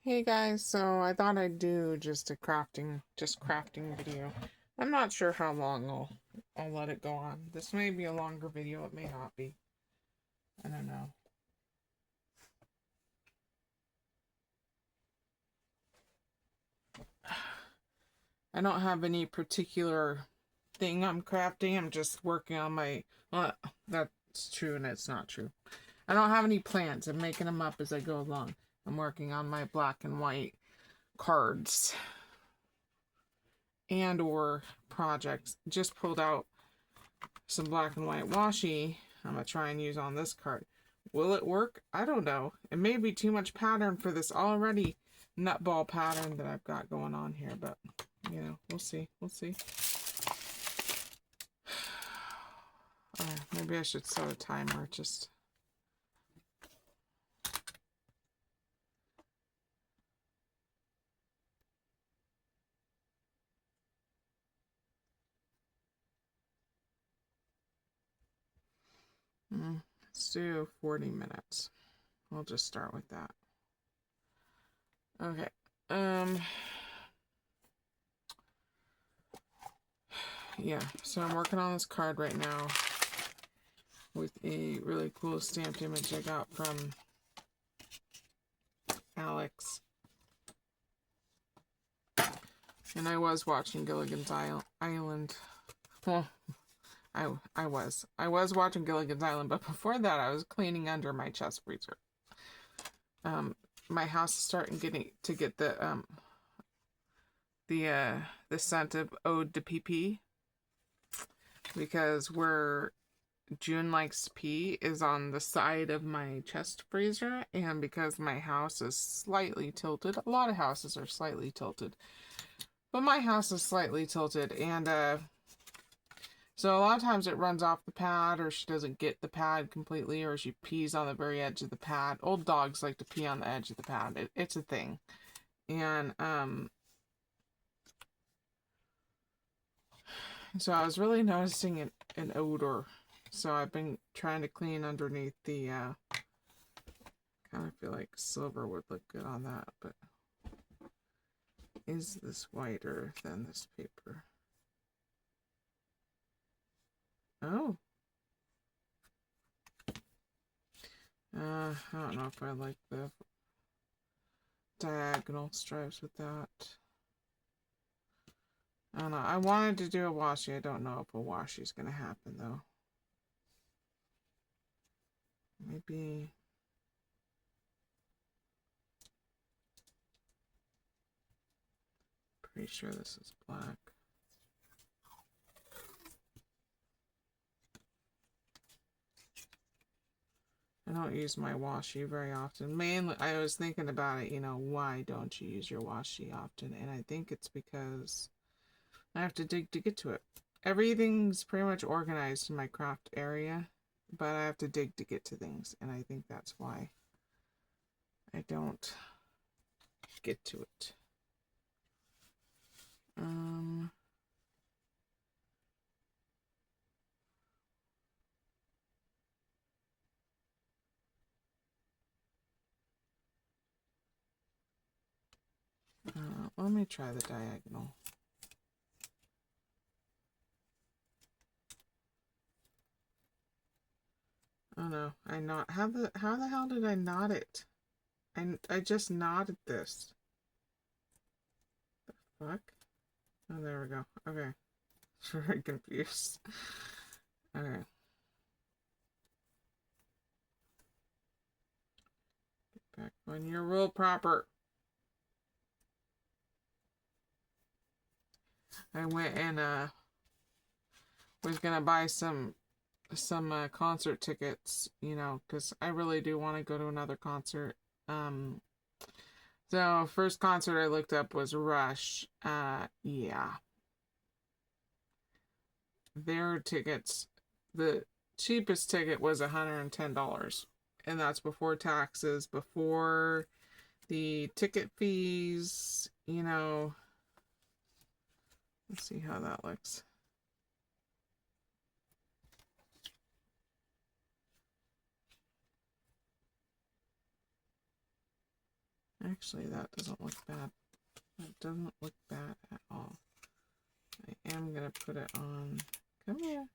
Hey guys, so I thought I'd do just a crafting video. I'm not sure how long I'll let it go on. This may be a longer video, it may not be. I don't know. I don't have any particular thing I'm crafting. I'm just working on my, well, that's true and it's not true. I don't have any plans. I'm making them up as I go along. I'm working on my black and white cards and or projects. Just pulled out some black and white washi I'm going to try and use on this card. Will it work? I don't know. It may be too much pattern for this already nutball pattern that I've got going on here, but, you know, we'll see. We'll see. Maybe I should set a timer, just... Let's do 40 minutes. We'll just start with that. Okay. Yeah, so I'm working on this card right now with a really cool stamped image I got from Alex. And I was watching Gilligan's Island. Well, I was watching Gilligan's Island, but before that I was cleaning under my chest freezer. My house is starting to get the scent of Ode to PP, because where June likes pee is on the side of my chest freezer, and because my house is slightly tilted, a lot of houses are slightly tilted, but my house is slightly tilted, and so a lot of times it runs off the pad, or she doesn't get the pad completely, or she pees on the very edge of the pad. Old dogs like to pee on the edge of the pad. It's a thing. And so I was really noticing an odor. So I've been trying to clean underneath the kind of feel like silver would look good on that, but is this whiter than this paper? Oh. I don't know if I like the diagonal stripes with that. I don't know. I wanted to do a washi. I don't know if a washi is going to happen, though. Maybe... Pretty sure this is black. I don't use my washi very often. Mainly, I was thinking about it, you know, why don't you use your washi often? And I think it's because I have to dig to get to it. Everything's pretty much organized in my craft area, but I have to dig to get to things, and I think that's why I don't get to it. Let me try the diagonal. Oh no, how the hell did I knot it? I just knotted this. The fuck? Oh, there we go. Okay. Very confused. Okay. Get back on your rule proper. I went and was gonna buy some concert tickets, you know, because I really do want to go to another concert. So first concert I looked up was Rush. Yeah. Their tickets, the cheapest ticket was $110, and that's before taxes, before the ticket fees, you know. Let's see how that looks. Actually, that doesn't look bad. That doesn't look bad at all. I am going to put it on. Come here.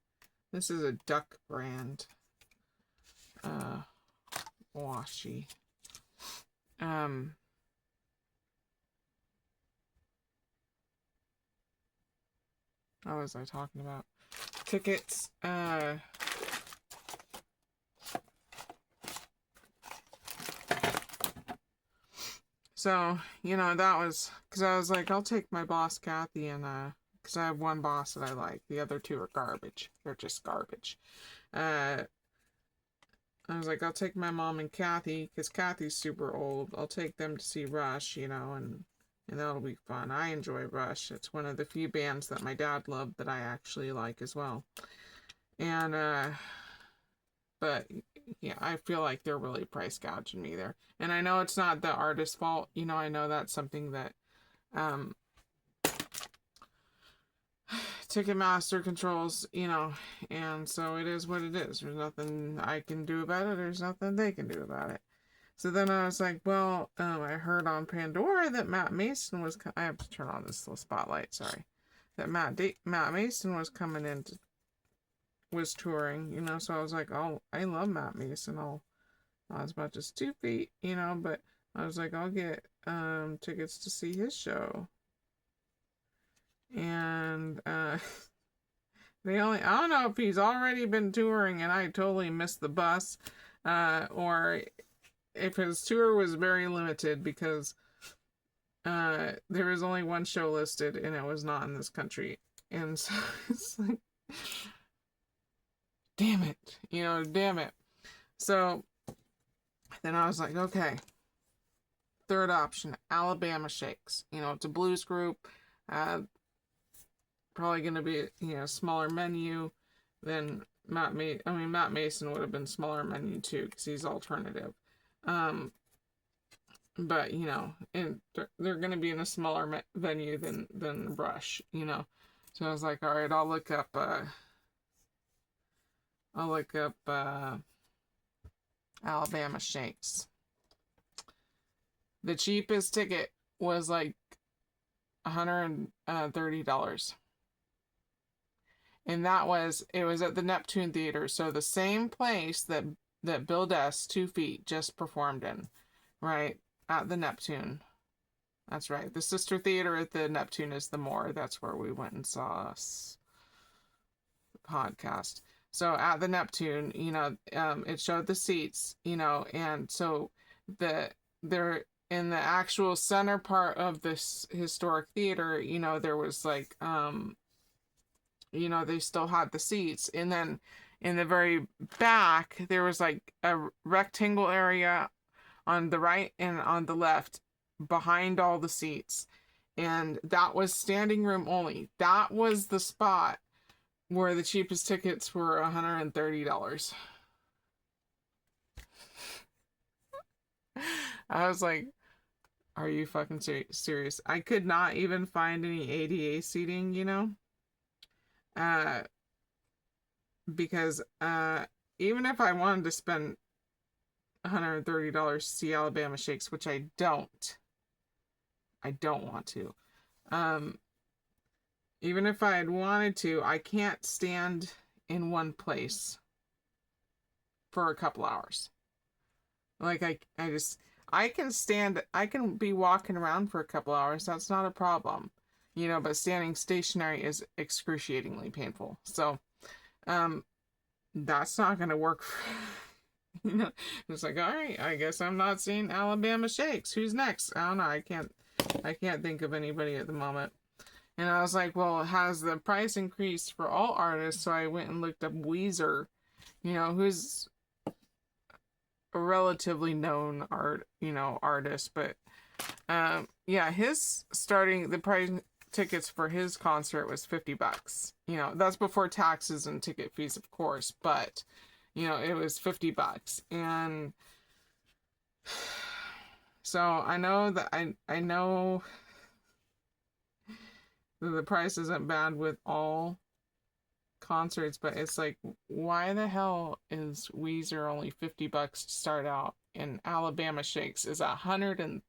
This is a Duck brand washi. What was I talking about? Tickets. So, you know, that was, because I was like, I'll take my boss, Kathy, and, because I have one boss that I like. The other two are garbage. They're just garbage. I was like, I'll take my mom and Kathy, because Kathy's super old. I'll take them to see Rush, you know, and that'll be fun. I enjoy Rush. It's one of the few bands that my dad loved that I actually like as well. And, but yeah, I feel like they're really price gouging me there. And I know it's not the artist's fault. You know, I know that's something that Ticketmaster controls, you know, and so it is what it is. There's nothing I can do about it. There's nothing they can do about it. So then I was like, well, I heard on Pandora that Matt Mason was, I have to turn on this little spotlight, sorry. That Matt Mason was coming in, was touring, you know, so I was like, oh, I love Matt Mason. I was about just 2 feet, you know, but I was like, I'll get tickets to see his show. And they only, I don't know if he's already been touring and I totally missed the bus, or if his tour was very limited, because there is only one show listed and it was not in this country. And so it's like, damn it, you know, damn it. So then I was like, okay, third option, Alabama Shakes. You know, it's a blues group. Probably going to be, you know, smaller menu than Matt Mason would have been smaller menu too, because he's alternative. But, you know, and they're going to be in a smaller venue than Rush, you know. So I was like, all right, I'll look up Alabama Shakes. The cheapest ticket was like $130. And it was at the Neptune Theater, so the same place that Bill Dess, 2 Feet, just performed in, right? At the Neptune. That's right. The sister theater at the Neptune is the Moore. That's where we went and saw us podcast. So at the Neptune, you know, it showed the seats, you know, and so they're in the actual center part of this historic theater, you know, there was like, you know, they still had the seats. And then in the very back, there was like a rectangle area on the right and on the left behind all the seats. And that was standing room only. That was the spot where the cheapest tickets were $130. I was like, are you fucking serious? I could not even find any ADA seating, you know? Because even if I wanted to spend $130 to see Alabama Shakes, which I don't want to. Even if I had wanted to, I can't stand in one place for a couple hours. Like I can be walking around for a couple hours. That's not a problem, you know, but standing stationary is excruciatingly painful. So, that's not going to work. You know, it's like, all right, I guess I'm not seeing Alabama Shakes. Who's next? I don't know. I can't think of anybody at the moment. And I was like, well, has the price increased for all artists? So I went and looked up Weezer, you know, who's a relatively known artist, but yeah, the price tickets for his concert was $50. You know, that's before taxes and ticket fees, of course, but you know, it was $50. And so I know that I know that the price isn't bad with all concerts, but it's like, why the hell is Weezer only $50 to start out, and Alabama Shakes is $130?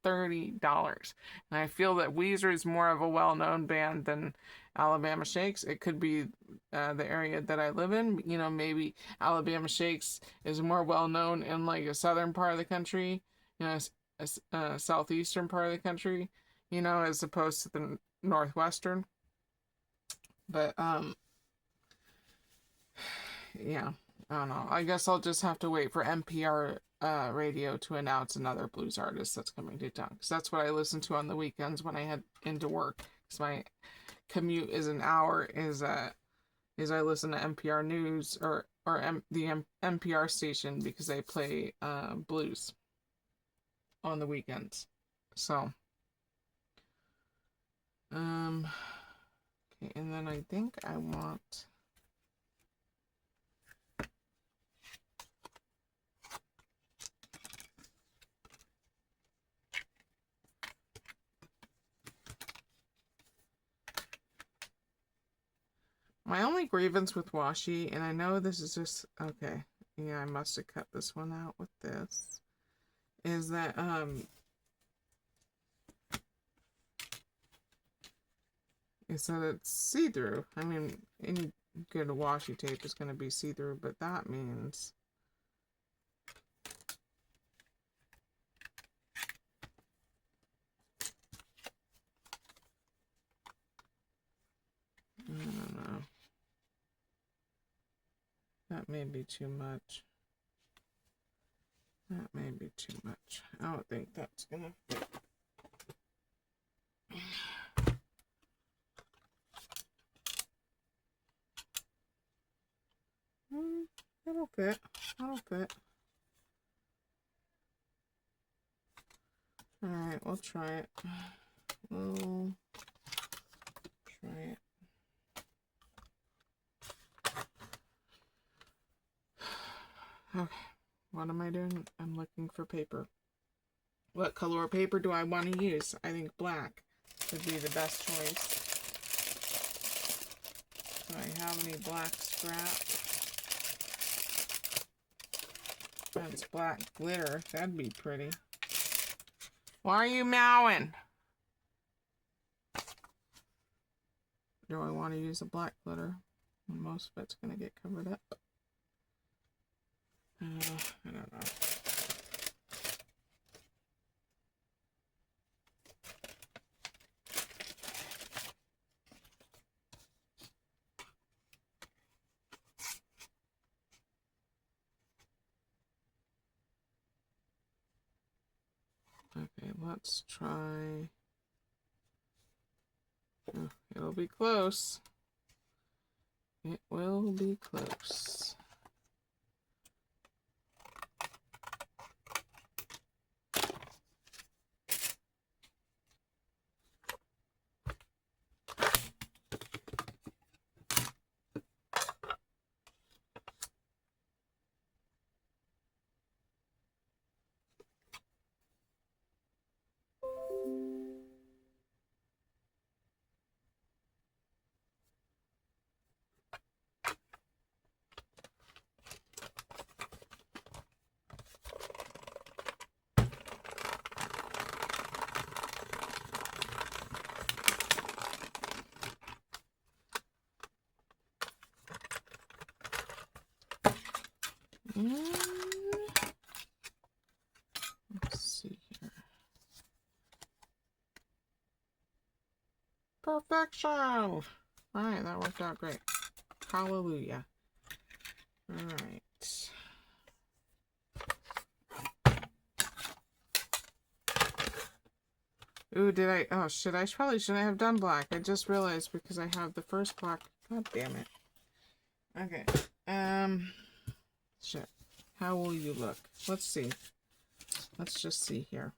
And I feel that Weezer is more of a well-known band than Alabama Shakes. It could be the area that I live in. You know, maybe Alabama Shakes is more well-known in like a southern part of the country, you know, a southeastern part of the country, you know, as opposed to the northwestern. But yeah, I don't know. I guess I'll just have to wait for NPR radio to announce another blues artist that's coming to town, because that's what I listen to on the weekends when I head into work. Because my commute is an hour. Is I listen to NPR News or the NPR station, because they play blues on the weekends. So okay, and then I think I want. My only grievance with washi, and I know this is just, okay, yeah, I must have cut this one out with this, is that, it's see-through. I mean, any good washi tape is going to be see-through, but that means, I don't know. That may be too much. That may be too much. I don't think that's gonna fit. That'll fit. That'll fit. Alright, we'll try it. We'll try it. Okay, what am I doing? I'm looking for paper. What color of paper do I want to use? I think black would be the best choice. Do I have any black scrap? That's black glitter. That'd be pretty. Why are you meowing? Do I want to use a black glitter? Most of it's going to get covered up. I don't know. Okay, let's try. Oh, it'll be close. It will be close. Let's see here. Perfection! Alright, that worked out great. Hallelujah. Alright. Ooh, did I? Oh, shit. I probably shouldn't have done black. I just realized because I have the first black. God damn it. Okay. Shit. How will you look? Let's see. Let's just see here.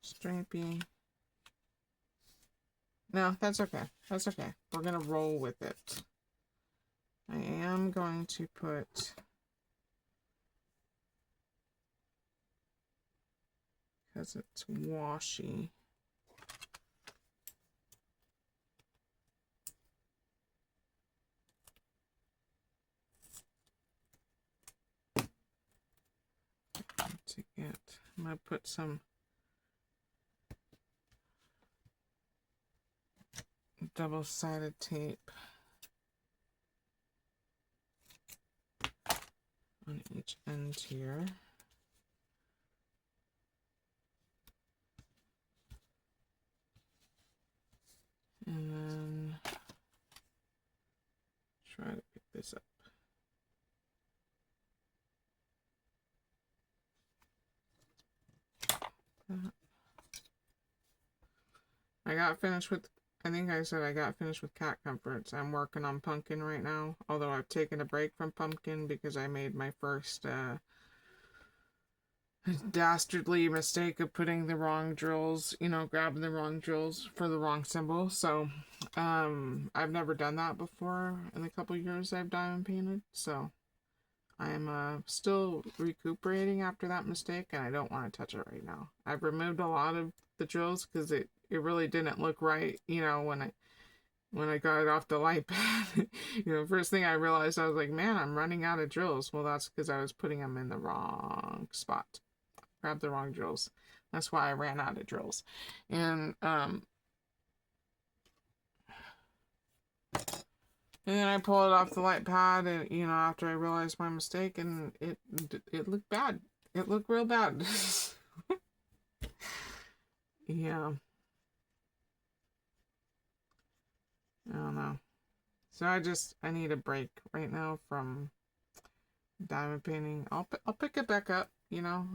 Stripey. No, that's okay. That's okay. We're gonna roll with it. I am going to put... because it's washy. I'm going to put some double-sided tape on each end here. And then try to pick this up. I got finished with, I think I said I got finished with cat comforts. I'm working on pumpkin right now, although I've taken a break from pumpkin because I made my first dastardly mistake of putting the wrong drills, you know, grabbing the wrong drills for the wrong symbol. So I've never done that before in the couple years I've diamond painted, so I'm still recuperating after that mistake, and I don't want to touch it right now. I've removed a lot of the drills because it really didn't look right, you know, when I got it off the light pad. You know, first thing I realized, I was like, man, I'm running out of drills. Well, that's because I was putting them in the wrong spot. Grabbed the wrong drills. That's why I ran out of drills. And then I pulled it off the light pad, and you know, after I realized my mistake, and it looked bad. It looked real bad. Yeah. I don't know. So I need a break right now from diamond painting. I'll pick it back up, you know.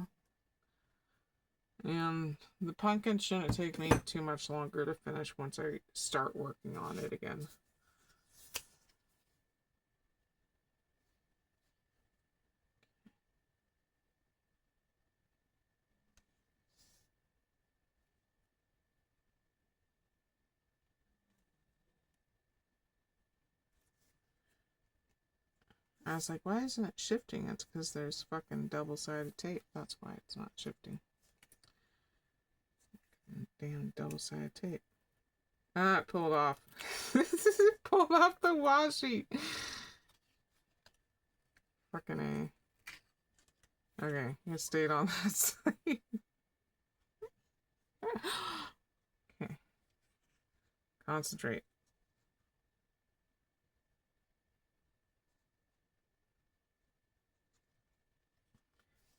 And the pumpkin shouldn't take me too much longer to finish once I start working on it again. I was like, why isn't it shifting? It's because there's fucking double-sided tape. That's why it's not shifting. Damn double-sided tape. Ah, it pulled off. It pulled off the washi. Fucking A. Okay, it stayed on that side. Okay. Concentrate.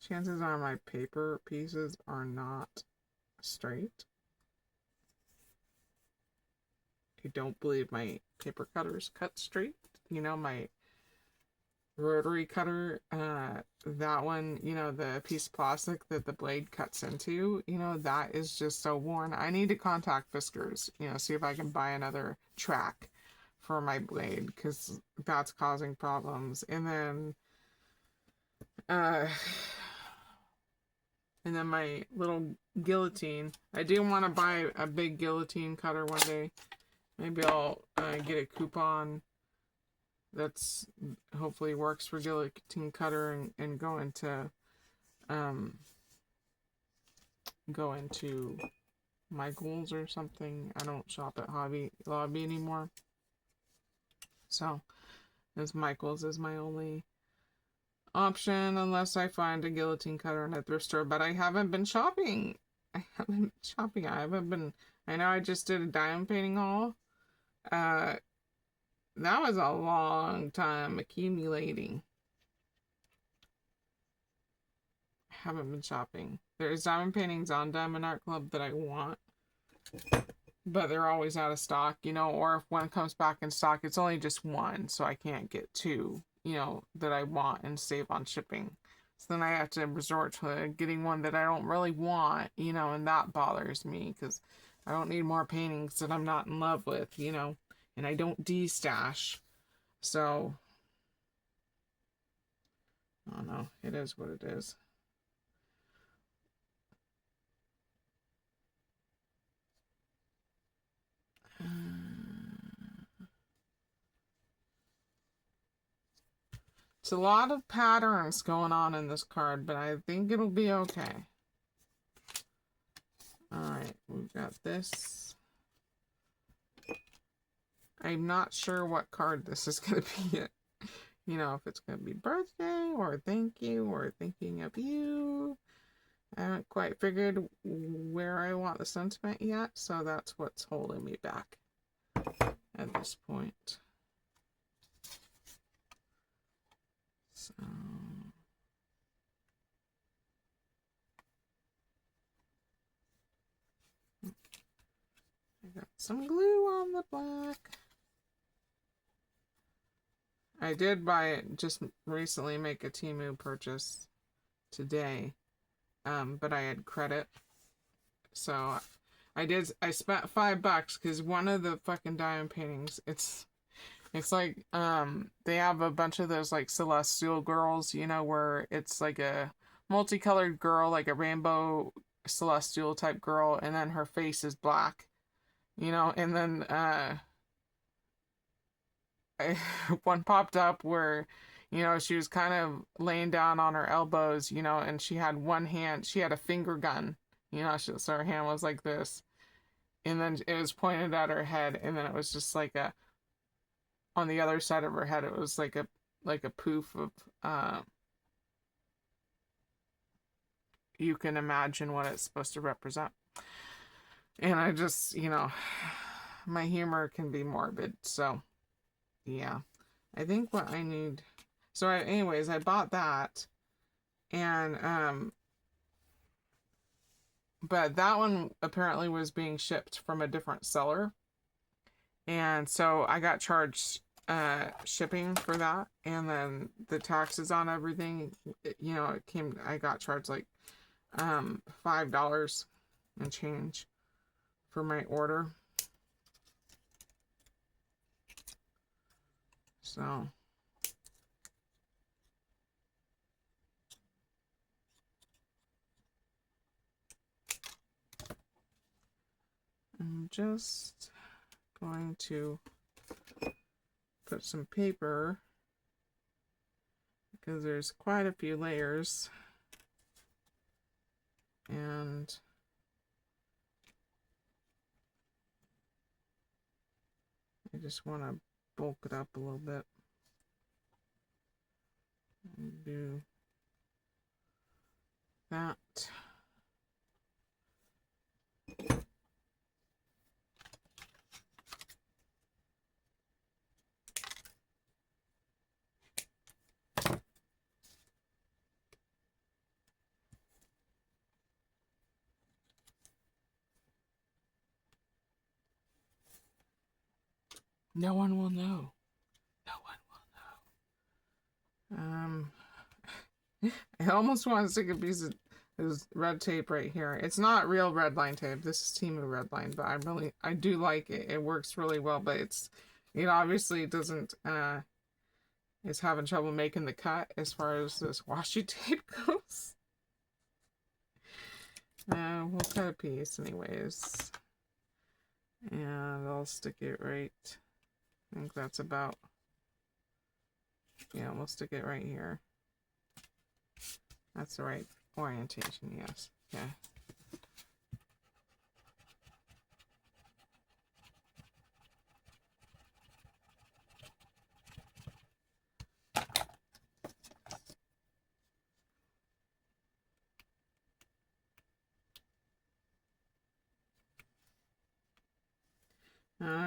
Chances are my paper pieces are not straight. I don't believe my paper cutters cut straight. You know, my rotary cutter, that one, you know, the piece of plastic that the blade cuts into, you know, that is just so worn. I need to contact Fiskars, you know, see if I can buy another track for my blade, because that's causing problems. And then my little guillotine. I do want to buy a big guillotine cutter one day. Maybe I'll get a coupon that's hopefully works for guillotine cutter and go into Michael's or something. I don't shop at Hobby Lobby anymore, so as Michael's is my only option unless I find a guillotine cutter in a thrift store. But I haven't been shopping. I haven't been. I know I just did a diamond painting haul. That was a long time accumulating. I haven't been shopping. There's diamond paintings on Diamond Art Club that I want, but they're always out of stock, you know, or if one comes back in stock, it's only just one, so I can't get two, you know, that I want and save on shipping. So then I have to resort to getting one that I don't really want, you know, and that bothers me because I don't need more paintings that I'm not in love with, you know, and I don't de-stash. So, I don't know. It is what it is. It's a lot of patterns going on in this card, but I think it'll be okay. Alright, we've got this. I'm not sure what card this is going to be yet. You know, if it's going to be birthday, or thank you, or thinking of you. I haven't quite figured where I want the sentiment yet, so that's what's holding me back at this point. So I got some glue on the black. I did buy it just recently, make a Temu purchase today, but I had credit, so I spent $5 because one of the fucking diamond paintings, it's like they have a bunch of those like celestial girls, you know, where it's like a multicolored girl, like a rainbow celestial type girl, and then her face is black, you know, and then one popped up where, you know, she was kind of laying down on her elbows, you know, and she had one hand, she had a finger gun, you know, so her hand was like this, and then it was pointed at her head, and then it was just like a, on the other side of her head, it was like a poof of, you can imagine what it's supposed to represent. And I just, you know, my humor can be morbid, so yeah. I think what I need, so anyways, I bought that, and but that one apparently was being shipped from a different seller, and so I got charged shipping for that, and then the taxes on everything, you know, it came, I got charged like $5 and change for my order. So I'm just going to put some paper, because there's quite a few layers, and I just want to bulk it up a little bit and do that. No one will know. No one will know. I almost want to stick a piece of this red tape right here. It's not real red line tape. This is Temu red line, but I do like it. It works really well, but it obviously doesn't, is having trouble making the cut as far as this washi tape goes. We'll cut a piece anyways. And I'll stick it right, I think that's about, yeah, we'll stick it right here. That's the right orientation, yes. Yeah.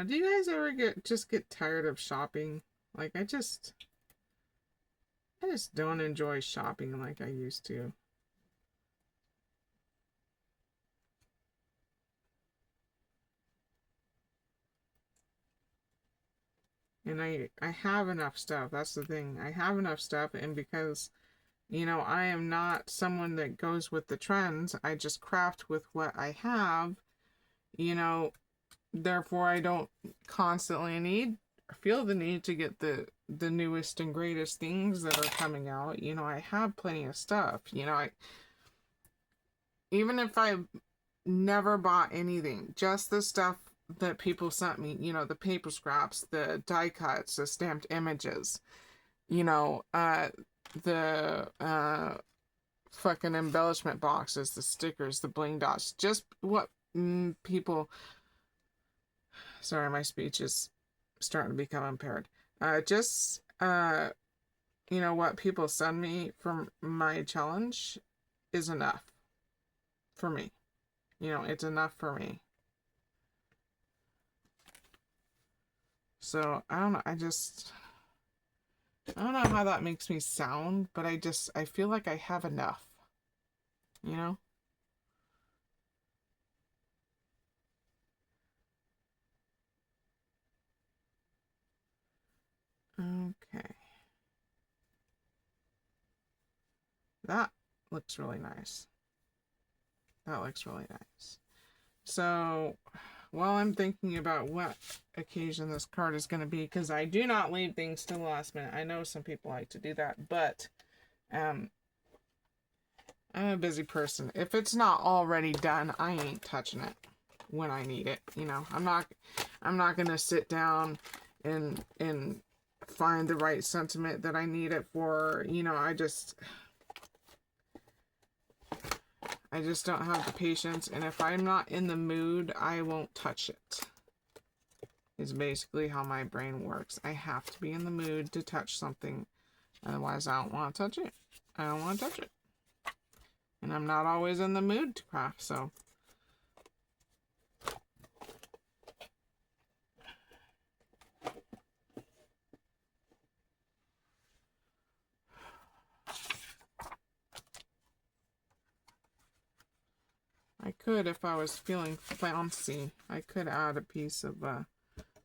Do you guys ever just get tired of shopping? Like I just don't enjoy shopping like I used to. And I have enough stuff. That's the thing. I have enough stuff, and because, you know, I am not someone that goes with the trends. I just craft with what I have, you know, therefore I don't constantly feel the need to get the newest and greatest things that are coming out. You know, I have plenty of stuff. You know, even if I never bought anything, just the stuff that people sent me, you know, the paper scraps, the die cuts, the stamped images, you know, the fucking embellishment boxes, the stickers, the bling dots, just what people, sorry, my speech is starting to become impaired. Just you know, what people send me from my challenge is enough. for me. You know, it's enough for me. So, I don't know. I don't know how that makes me sound, but I feel like I have enough. You know? Okay. That looks really nice. That looks really nice. So, while I'm thinking about what occasion this card is going to be, because I do not leave things to the last minute. I know some people like to do that, but I'm a busy person. If it's not already done, I ain't touching it when I need it. You know, I'm not going to sit down and find the right sentiment that I need it for. You know, I just don't have the patience, and if I'm not in the mood, I won't touch it. Is basically how my brain works. I have to be in the mood to touch something, otherwise I don't want to touch it. I don't want to touch it. And I'm not always in the mood to craft, so. I could, if I was feeling fancy, I could add a piece of,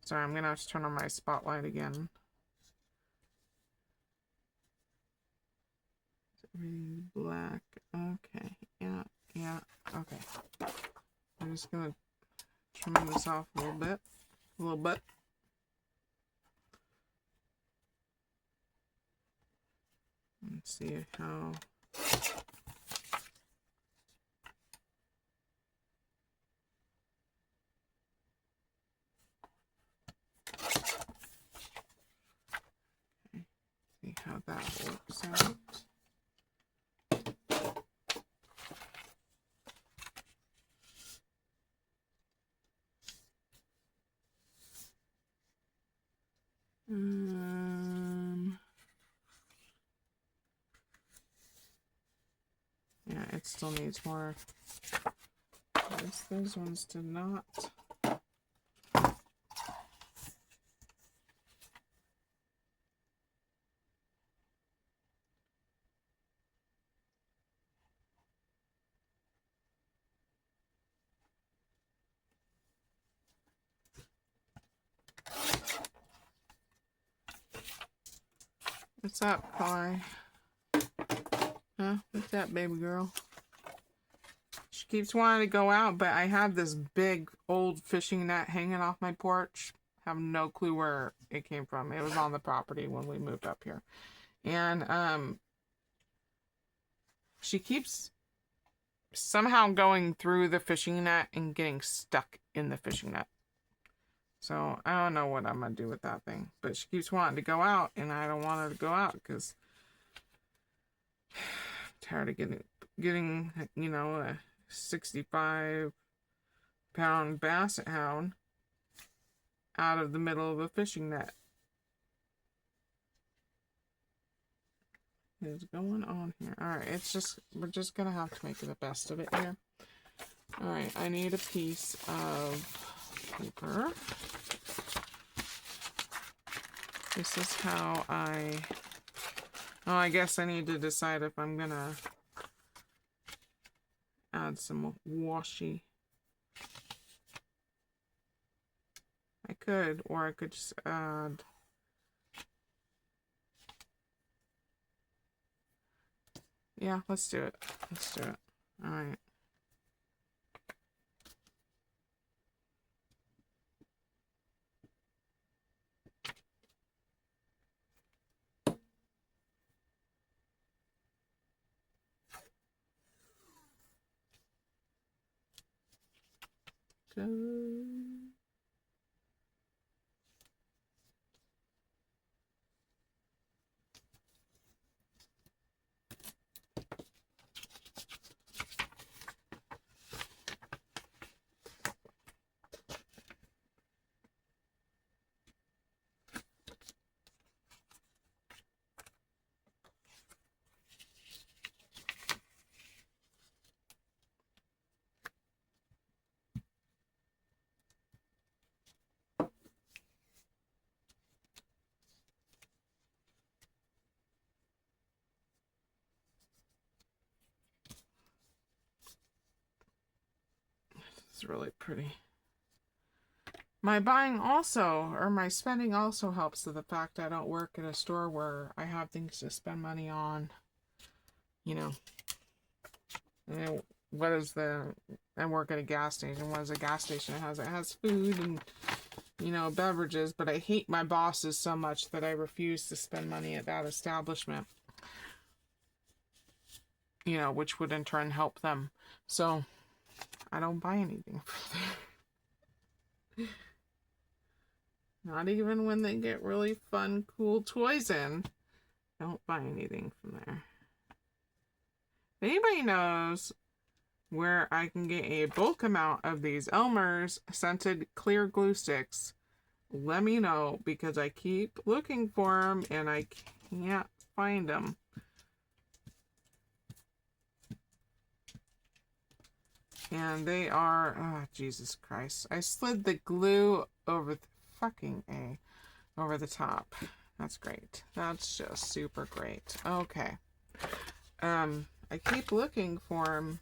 sorry, I'm going to have to turn on my spotlight again. Everything's black. Okay, yeah, okay. I'm just going to trim this off a little bit. Let's see how... See how that works out. Yeah, it still needs more. Those ones did not. What's up, Kai? Huh? What's up, baby girl? She keeps wanting to go out, but I have this big old fishing net hanging off my porch. Have no clue where it came from. It was on the property when we moved up here. And she keeps somehow going through the fishing net and getting stuck in the fishing net. So I don't know what I'm gonna do with that thing. But she keeps wanting to go out, and I don't want her to go out because I'm tired of getting you know, a 65-pound basset hound out of the middle of a fishing net. What is going on here? Alright, we're just gonna have to make the best of it here. Alright, I need a piece of paper. This is how I guess I need to decide if I'm gonna add some washi. I could, or I could just add... Yeah, let's do it. Let's do it. Alright. Go. is really pretty. My buying also, or my spending also helps to the fact I don't work at a store where I have things to spend money on. You know, what is the, I work at a gas station. What is a gas station? It has food and, you know, beverages, but I hate my bosses so much that I refuse to spend money at that establishment. You know, which would in turn help them. So, I don't buy anything from there. Not even when they get really fun, cool toys in. Don't buy anything from there. If anybody knows where I can get a bulk amount of these Elmer's scented clear glue sticks, let me know, because I keep looking for them and I can't find them. And they are, oh, Jesus Christ. I slid the glue over the fucking A, over the top. That's great. That's just super great. Okay. I keep looking for them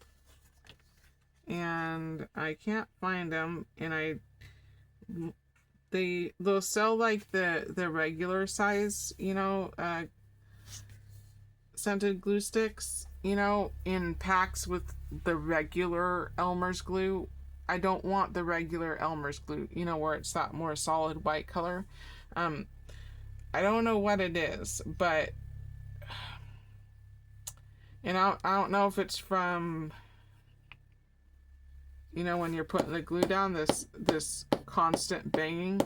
and I can't find them, and they'll sell like the regular size, you know, scented glue sticks, you know, in packs with the regular Elmer's glue. I don't want the regular Elmer's glue, you know, where it's that more solid white color. I don't know what it is, but, and I don't know if it's from, you know, when you're putting the glue down, this constant banging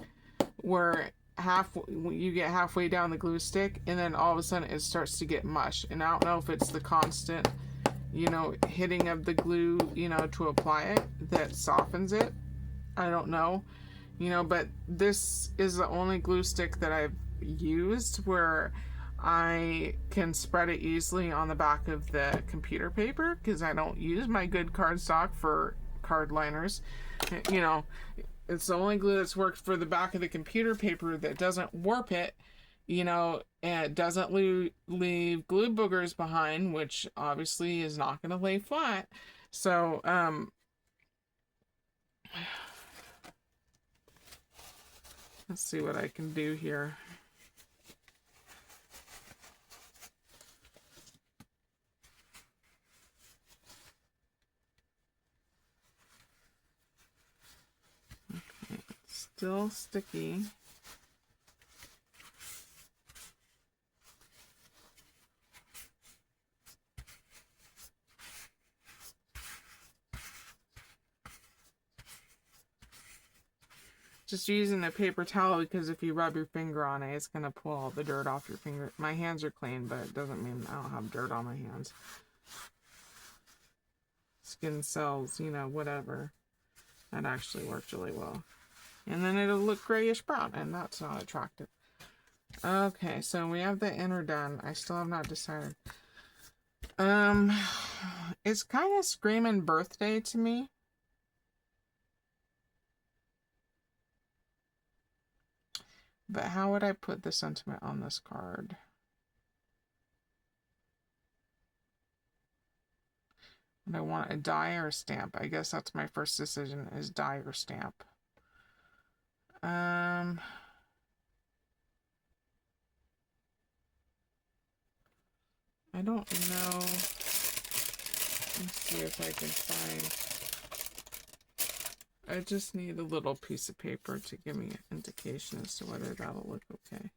where you get halfway down the glue stick and then all of a sudden it starts to get mush. And I don't know if it's the constant, you know, hitting of the glue, you know, to apply it that softens it. I don't know, you know, but this is the only glue stick that I've used where I can spread it easily on the back of the computer paper, because I don't use my good cardstock for card liners. You know, it's the only glue that's worked for the back of the computer paper that doesn't warp it, you know, and it doesn't leave glue boogers behind, which obviously is not going to lay flat. So, let's see what I can do here. Okay, it's still sticky. Just using a paper towel, because if you rub your finger on it, it's going to pull all the dirt off your finger. My hands are clean, but it doesn't mean I don't have dirt on my hands. Skin cells, you know, whatever. That actually worked really well. And then it'll look grayish brown, and that's not attractive. Okay, so we have the inner done. I still have not decided. It's kind of screaming birthday to me. But how would I put the sentiment on this card? And I want a die or a stamp. I guess that's my first decision, is die or stamp. I don't know. Let's see if I can find. I just need a little piece of paper to give me an indication as to whether that'll look okay.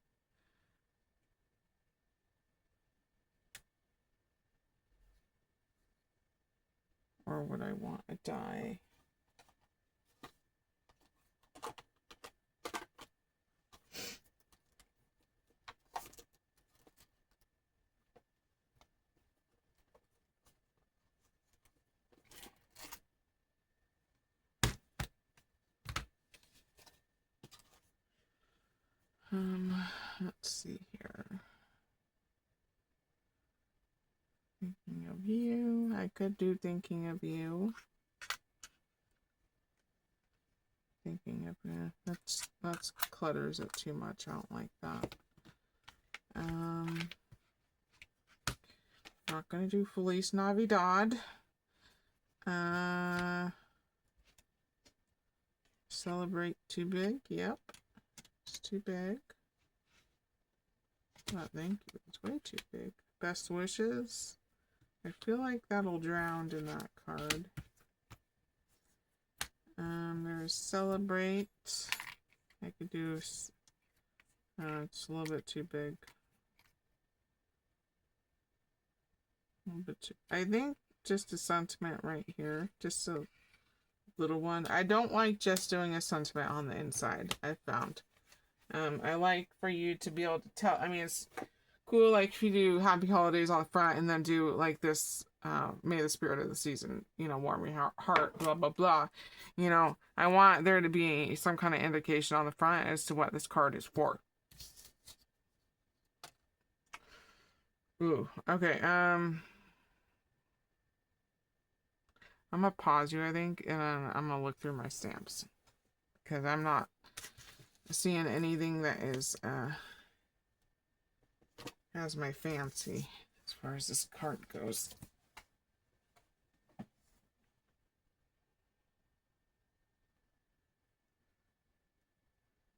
Or would I want a die? Let's see here. Thinking of you. I could do thinking of you. Thinking of you. That's clutters it too much. I don't like that. Not gonna do Feliz Navidad. Celebrate too big. Yep. It's too big. Oh, thank you. It's way too big. Best wishes. I feel like that'll drown in that card. There's celebrate. I could do. It's a little bit too big. A little bit too. I think just a sentiment right here. Just a little one. I don't like just doing a sentiment on the inside. I found. I like for you to be able to tell. I mean, it's cool, like, if you do happy holidays on the front and then do, like, this, may the spirit of the season, you know, warm your heart, blah, blah, blah. You know, I want there to be some kind of indication on the front as to what this card is for. Ooh, okay, I'm gonna pause you, I think, and I'm gonna look through my stamps. Because I'm not seeing anything that is, has my fancy as far as this card goes.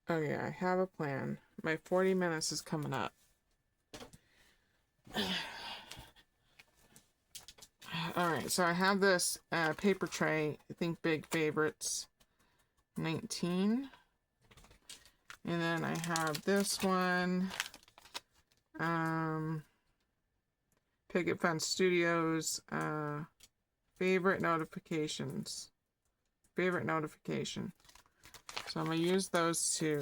Oh yeah, I have a plan. My 40 minutes is coming up. Alright, so I have this paper tray, Think Big Favorites 19. And then I have this one, Picket Fence Studios, favorite notifications. Favorite notification. So I'm going to use those two.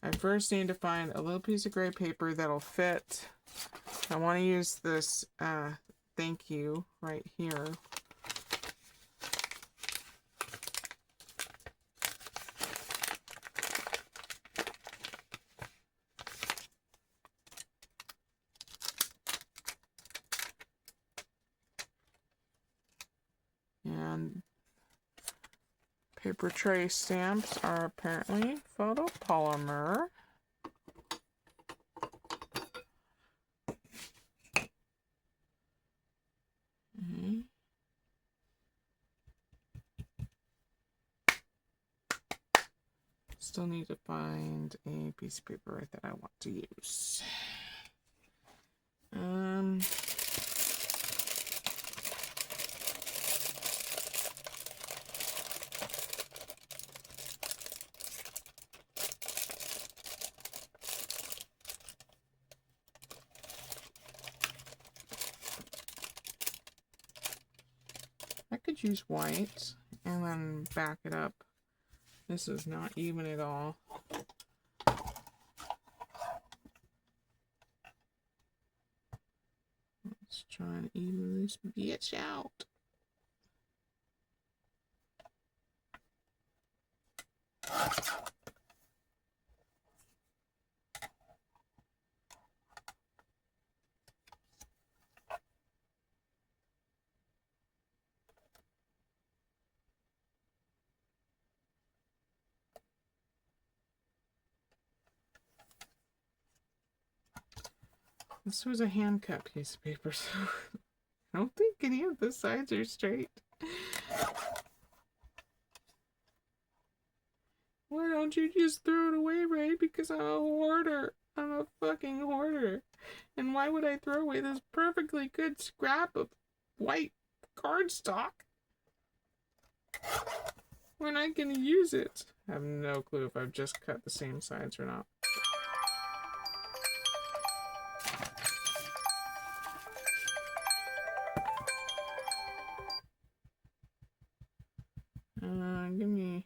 I first need to find a little piece of gray paper that'll fit. I want to use this thank you right here. And paper tray stamps are apparently photopolymer. Still need to find a piece of paper that I want to use. I could use white and then back it up. This is not even at all. Let's try and even this bitch out. This was a hand cut piece of paper, so I don't think any of the sides are straight. Why don't you just throw it away, Ray? Because I'm a hoarder. I'm a fucking hoarder. And why would I throw away this perfectly good scrap of white cardstock? We're not gonna use it. I have no clue if I've just cut the same sides or not. Give me...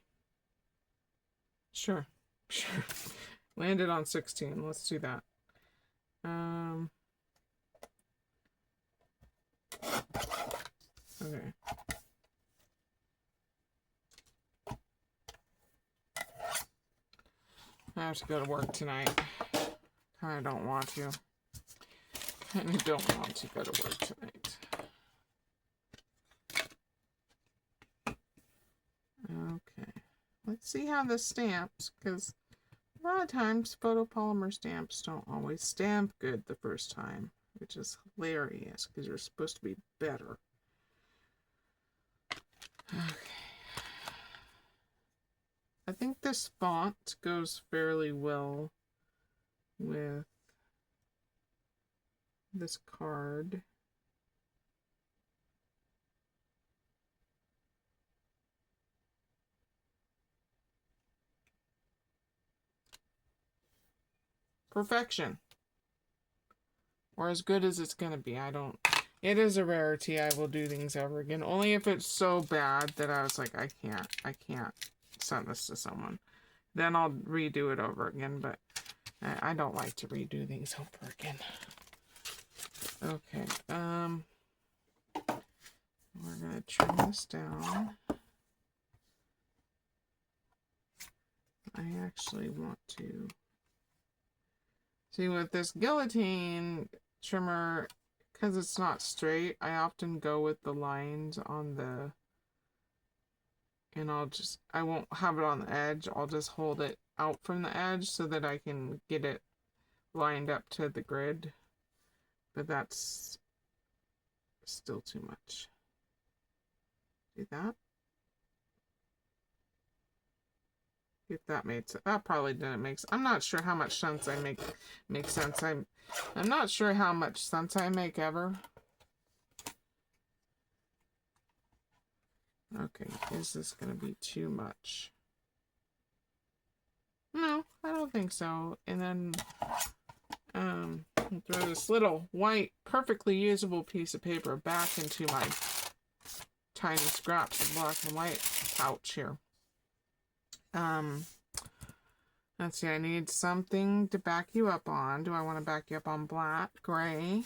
Sure. Landed on 16. Let's do that. Okay. I have to go to work tonight. I don't want to. I don't want to go to work tonight. Okay. Let's see how this stamps, because a lot of times photopolymer stamps don't always stamp good the first time, which is hilarious because you're supposed to be better. Okay. think this font goes fairly well with this card. Perfection. Or as good as it's going to be. It is a rarity. I will do things over again. Only if it's so bad that I was like, I can't send this to someone. Then I'll redo it over again, but I don't like to redo things over again. Okay, we're gonna trim this down. I actually want to see with this guillotine trimmer, because it's not straight, I often go with the lines on the, and I won't have it on the edge, I'll just hold it out from the edge so that I can get it lined up to the grid, but that's still too much. See that? If that made sense. That probably didn't make sense. I'm not sure how much sense I make sense. I'm not sure how much sense I make ever. Okay, is this gonna be too much? No, I don't think so. And then throw this little white, perfectly usable piece of paper back into my tiny scraps of black and white pouch here. Let's see, I need something to back you up on. Do I want to back you up on black, gray?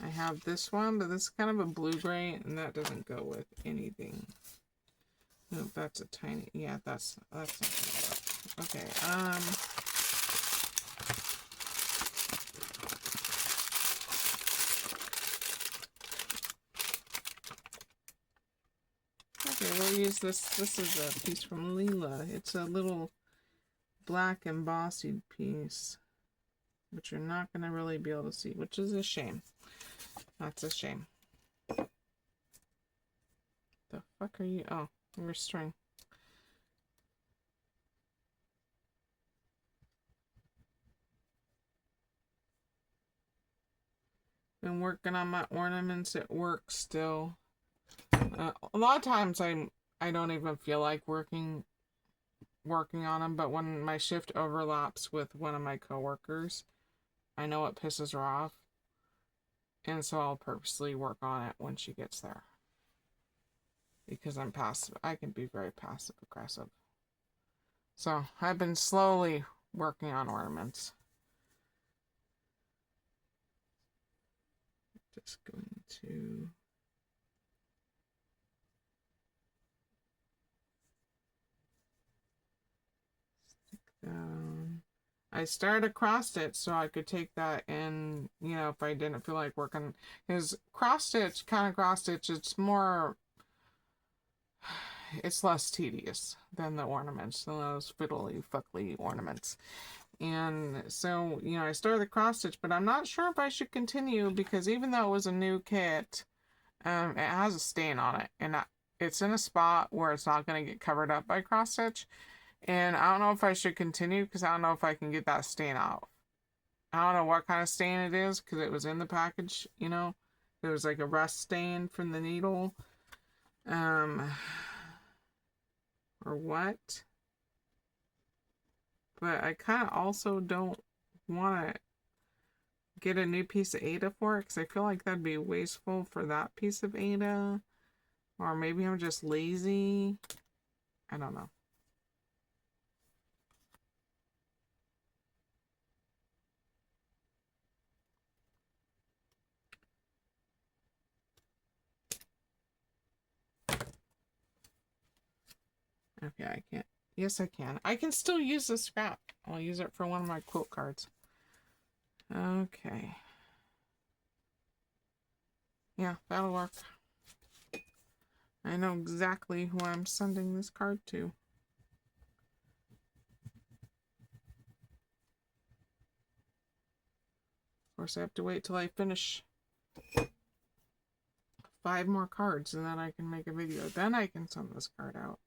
I have this one, but this is kind of a blue-gray, and that doesn't go with anything. No, that's a tiny, yeah, that's not gonna work. Okay, okay, we'll use this. This is a piece from Leela. It's a little black embossed piece, which you're not going to really be able to see, which is a shame. That's a shame. The fuck are you? Oh, you're a string. Been working on my ornaments at work still. A lot of times I don't even feel like working on them, but when my shift overlaps with one of my coworkers, I know it pisses her off, and so I'll purposely work on it when she gets there, because I'm passive. I can be very passive aggressive. So I've been slowly working on ornaments. Just going to stick that on. I started a cross stitch so I could take that in, you know, if I didn't feel like working. Because cross stitch, it's more, it's less tedious than the ornaments, than those fiddly fuckly ornaments. And so, you know, I started the cross stitch, but I'm not sure if I should continue, because even though it was a new kit, it has a stain on it, and it's in a spot where it's not going to get covered up by cross stitch. And I don't know if I should continue, because I don't know if I can get that stain out. I don't know what kind of stain it is, because it was in the package, you know. There was like a rust stain from the needle. Or what. But I kind of also don't want to get a new piece of Ada for it, because I feel like that'd be wasteful for that piece of Ada. Or maybe I'm just lazy. I don't know. Okay, I can't. Yes, I can. I can still use this scrap. I'll use it for one of my quote cards. Okay. Yeah, that'll work. I know exactly who I'm sending this card to. Of course, I have to wait till I finish 5 more cards, and then I can make a video. Then I can send this card out.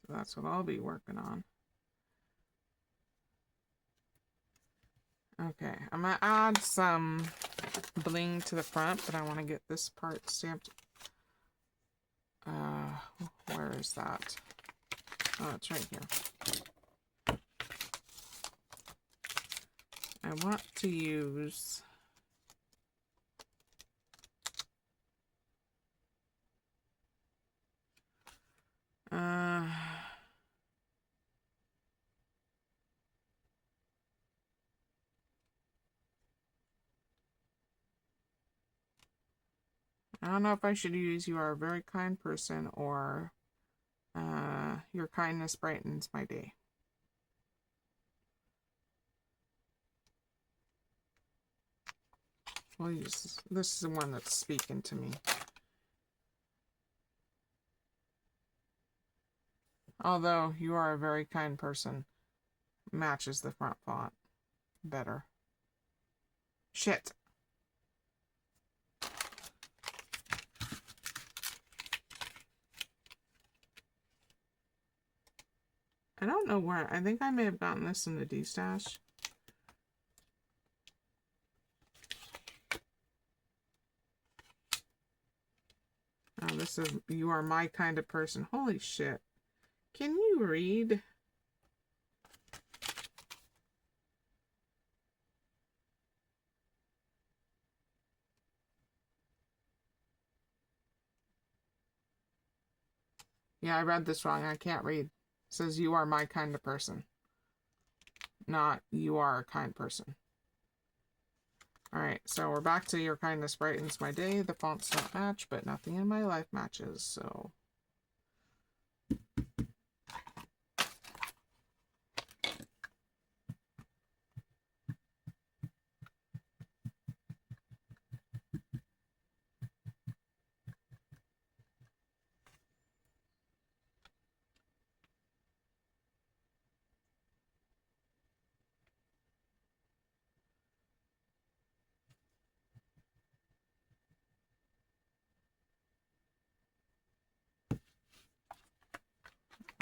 So that's what I'll be working on. Okay, I'm gonna add some bling to the front, but I want to get this part stamped. Where is that? Oh, it's right here. I want to use I don't know if I should use "You Are a Very Kind Person" or "Your Kindness Brightens My Day." We'll use this is the one that's speaking to me. Although "You Are a Very Kind Person" matches the front font better. Shit. I don't know where. I think I may have gotten this in the D-stash. Oh, this is "You Are My Kind of Person." Holy shit. Can you read? Yeah, I read this wrong. I can't read. It says "You Are My Kind of Person." Not "You Are a Kind Person." Alright, so we're back to "Your Kindness Brightens My Day." The fonts don't match, but nothing in my life matches, so...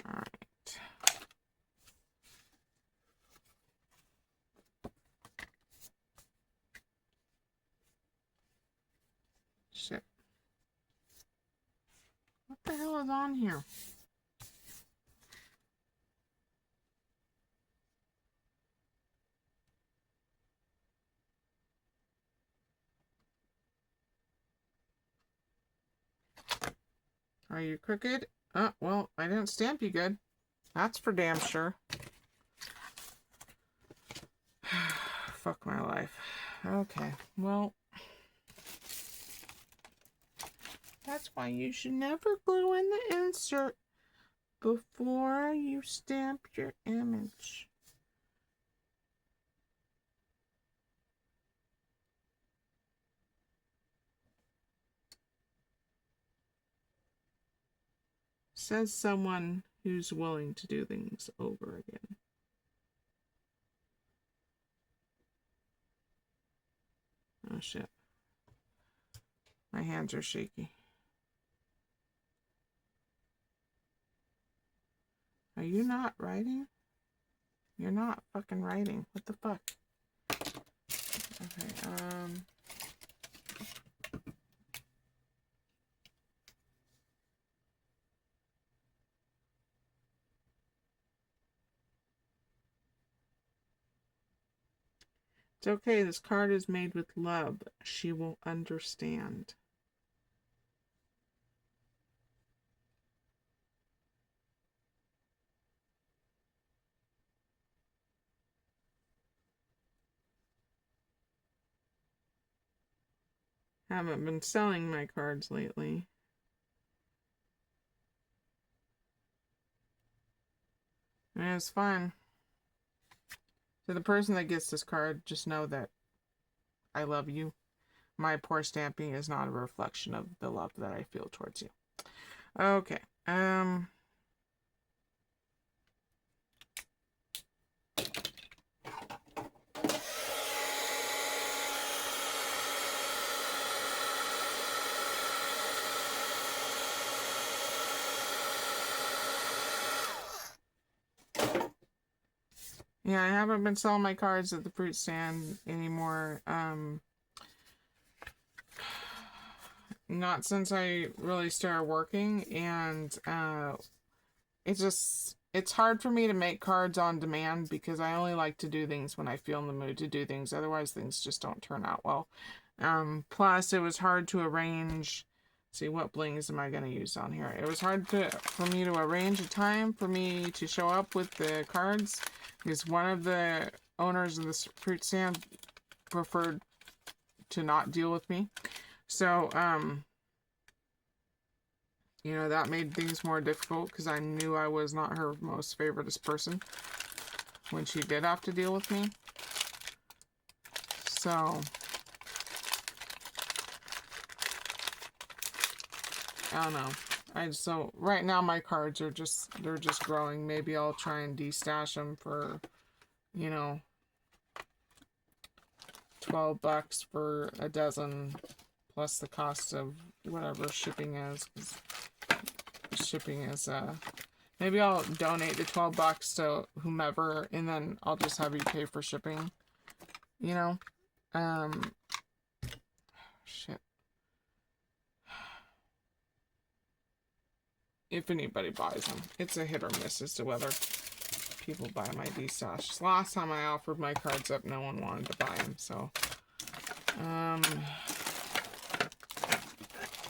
Alright. Shit. What the hell is on here? Are you crooked? Oh, well, I didn't stamp you good. That's for damn sure. Fuck my life. Okay, well... That's why you should never glue in the insert before you stamp your image. Says someone who's willing to do things over again. Oh shit. My hands are shaky. Are you not writing? You're not fucking writing. What the fuck? Okay, It's okay. This card is made with love. She will understand. Haven't been selling my cards lately. And it's fine. To the person that gets this card, just know that I love you. My poor stamping is not a reflection of the love that I feel towards you. Okay. Yeah, I haven't been selling my cards at the fruit stand anymore. Not since I really started working, and it's hard for me to make cards on demand because I only like to do things when I feel in the mood to do things. Otherwise, things just don't turn out well. Plus, it was hard to arrange. See, what blings am I going to use on here? It was hard for me to arrange a time for me to show up with the cards because one of the owners of this fruit stand preferred to not deal with me. So, you know, that made things more difficult because I knew I was not her most favoritist person when she did have to deal with me. So, I don't know. So right now my cards are they're just growing. Maybe I'll try and destash them for, you know, $12 for a dozen plus the cost of whatever shipping is. 'Cause shipping is maybe I'll donate the $12 to whomever and then I'll just have you pay for shipping. You know? Shit. If anybody buys them. It's a hit or miss as to whether people buy my D-Stash. Last time I offered my cards up, no one wanted to buy them, so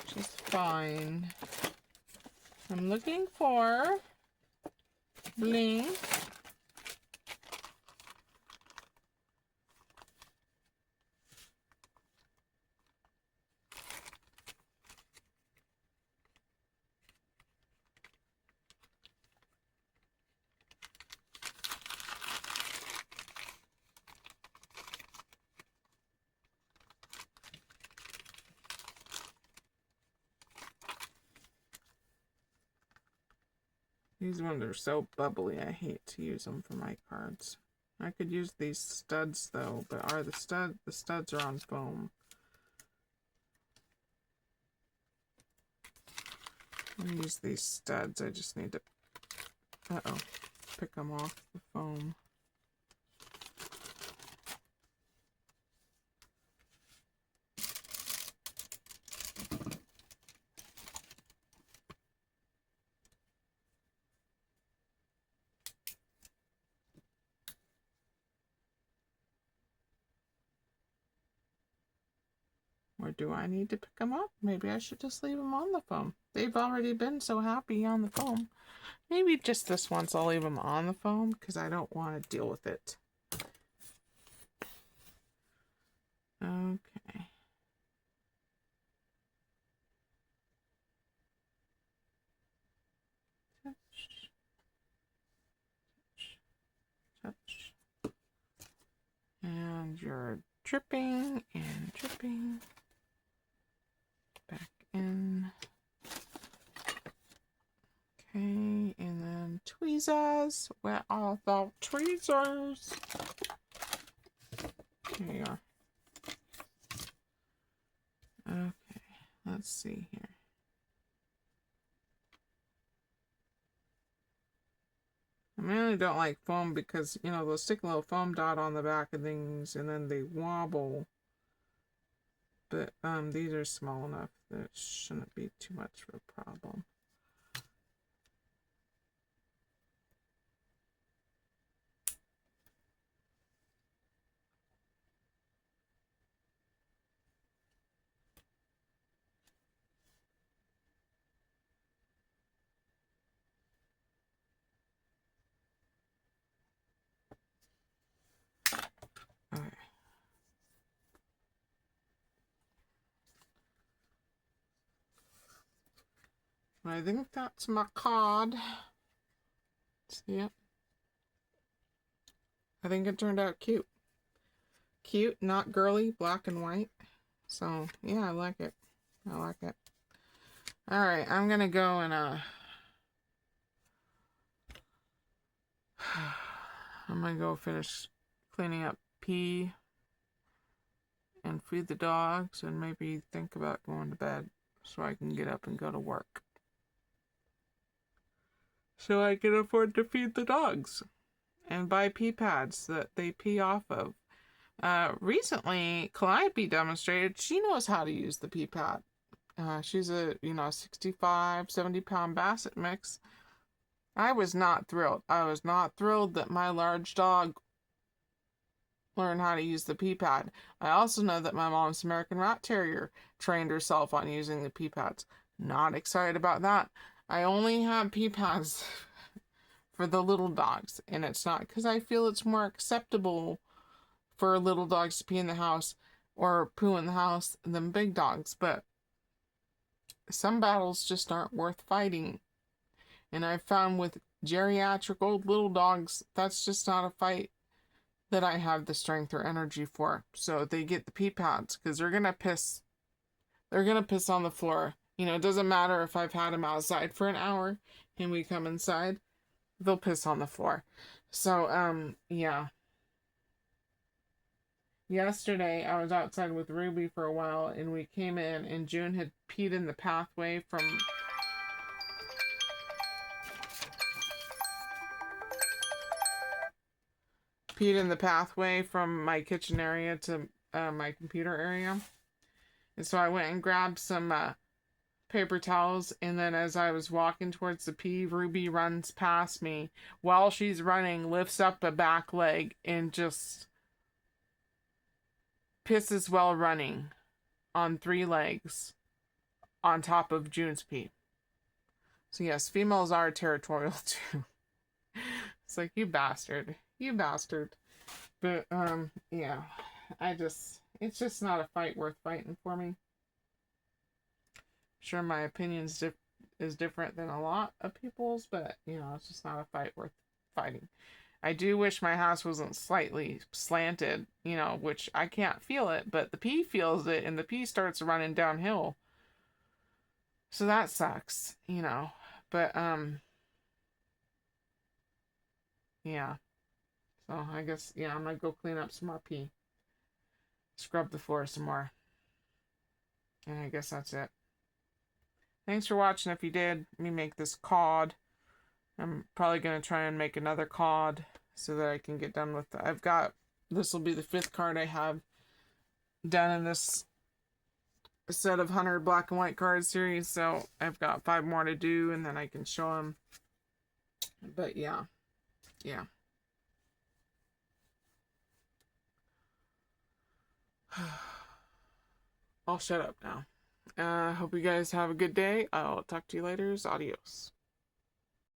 just fine. I'm looking for bling. These ones are so bubbly, I hate to use them for my cards. I could use these studs though, but are the studs are on foam. I'm gonna use these studs, I just need to pick them off the foam. Or do I need to pick them up? Maybe I should just leave them on the foam. They've already been so happy on the foam. Maybe just this once I'll leave them on the foam because I don't want to deal with it. Okay. Touch. Touch. And you're dripping and dripping. Back in. Okay, and then tweezers. Where are the tweezers? Here you are. Okay, let's see here. I really don't like foam because, you know, they'll stick a little foam dot on the back of things and then they wobble. But these are small enough that it shouldn't be too much of a problem. Okay. I think that's my card. See it? I think it turned out cute. Cute, not girly, black and white. So, yeah, I like it. I like it. Alright, I'm gonna go and, I'm gonna go finish cleaning up pee and feed the dogs and maybe think about going to bed so I can get up and go to work. So I can afford to feed the dogs. and buy pee pads that they pee off of. Recently, Calliope demonstrated she knows how to use the pee pad. She's a 65, 70 pound basset mix. I was not thrilled. I was not thrilled that my large dog learned how to use the pee pad. I also know that my mom's American Rat Terrier trained herself on using the pee pads. Not excited about that. I only have pee pads for the little dogs, and it's not because I feel it's more acceptable for little dogs to pee in the house or poo in the house than big dogs, but some battles just aren't worth fighting. And I've found with geriatric old little dogs, that's just not a fight that I have the strength or energy for. So they get the pee pads because they're gonna piss. They're gonna piss on the floor. It doesn't matter if I've had them outside for an hour and we come inside, they'll piss on the floor. So, yeah. Yesterday, I was outside with Ruby for a while, and we came in, and June had peed in the pathway from my kitchen area to my computer area. And so I went and grabbed some paper towels, and then as I was walking towards the pee, Ruby runs past me. While she's running, lifts up a back leg and just pisses while running on 3 legs on top of June's pee. So yes, females are territorial too. It's like, you bastard. You bastard. But, yeah. It's just not a fight worth fighting for me. Sure, my opinion is different than a lot of people's, but, it's just not a fight worth fighting. I do wish my house wasn't slightly slanted, which I can't feel it, but the pee feels it, and the pee starts running downhill. So that sucks, But, yeah. So I guess, I'm gonna go clean up some more pee. Scrub the floor some more. And I guess that's it. Thanks for watching. If you did, let me make this cod. I'm probably going to try and make another cod so that I can get done with this will be the 5th card I have done in this set of 100 black and white card series. So I've got 5 more to do, and then I can show them. But yeah. I'll shut up now. Hope you guys have a good day. I'll talk to you later. Adios.